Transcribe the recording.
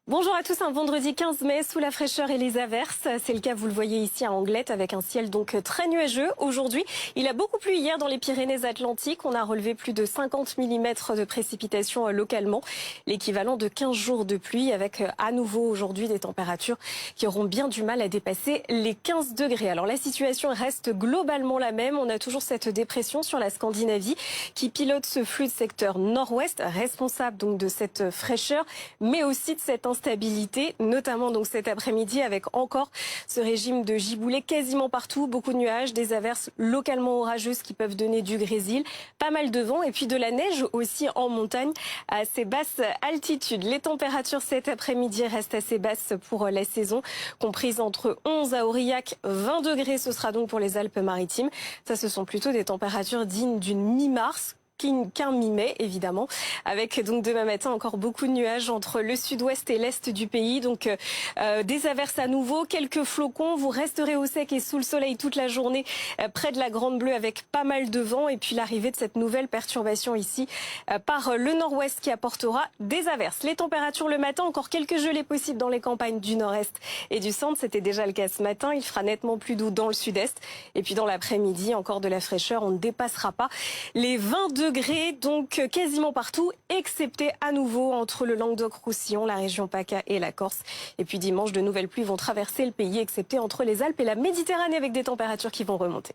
Bonjour à tous, un vendredi 15 mai sous la fraîcheur et les averses. C'est le cas, vous le voyez ici à Anglette, avec un ciel donc très nuageux. Aujourd'hui, il a beaucoup plu hier dans les Pyrénées-Atlantiques. On a relevé plus de 50 mm de précipitations localement, l'équivalent de 15 jours de pluie, avec à nouveau aujourd'hui des températures qui auront bien du mal à dépasser les 15 degrés. Alors la situation reste globalement la même. On a toujours cette dépression sur la Scandinavie qui pilote ce flux de secteur nord-ouest, responsable donc de cette fraîcheur, mais aussi de cette instabilité, notamment donc cet après-midi avec encore ce régime de giboulée quasiment partout, beaucoup de nuages, des averses localement orageuses qui peuvent donner du grésil, pas mal de vent et puis de la neige aussi en montagne à ces basses altitudes. Les températures cet après-midi restent assez basses pour la saison, comprises entre 11 à Aurillac, 20 degrés, ce sera donc pour les Alpes-Maritimes. Ça, ce sont plutôt des températures dignes d'une mi-mars qu'un mi-mai, évidemment, avec donc demain matin encore beaucoup de nuages entre le sud-ouest et l'est du pays. Donc des averses à nouveau, quelques flocons. Vous resterez au sec et sous le soleil toute la journée près de la Grande Bleue avec pas mal de vent. Et puis l'arrivée de cette nouvelle perturbation ici par le nord-ouest qui apportera des averses. Les températures le matin, encore quelques gelées possibles dans les campagnes du nord-est et du centre. C'était déjà le cas ce matin. Il fera nettement plus doux dans le sud-est. Et puis dans l'après-midi, encore de la fraîcheur. On ne dépassera pas les 20 degrés, donc quasiment partout, excepté à nouveau entre le Languedoc-Roussillon, la région PACA et la Corse. Et puis dimanche, de nouvelles pluies vont traverser le pays, excepté entre les Alpes et la Méditerranée avec des températures qui vont remonter.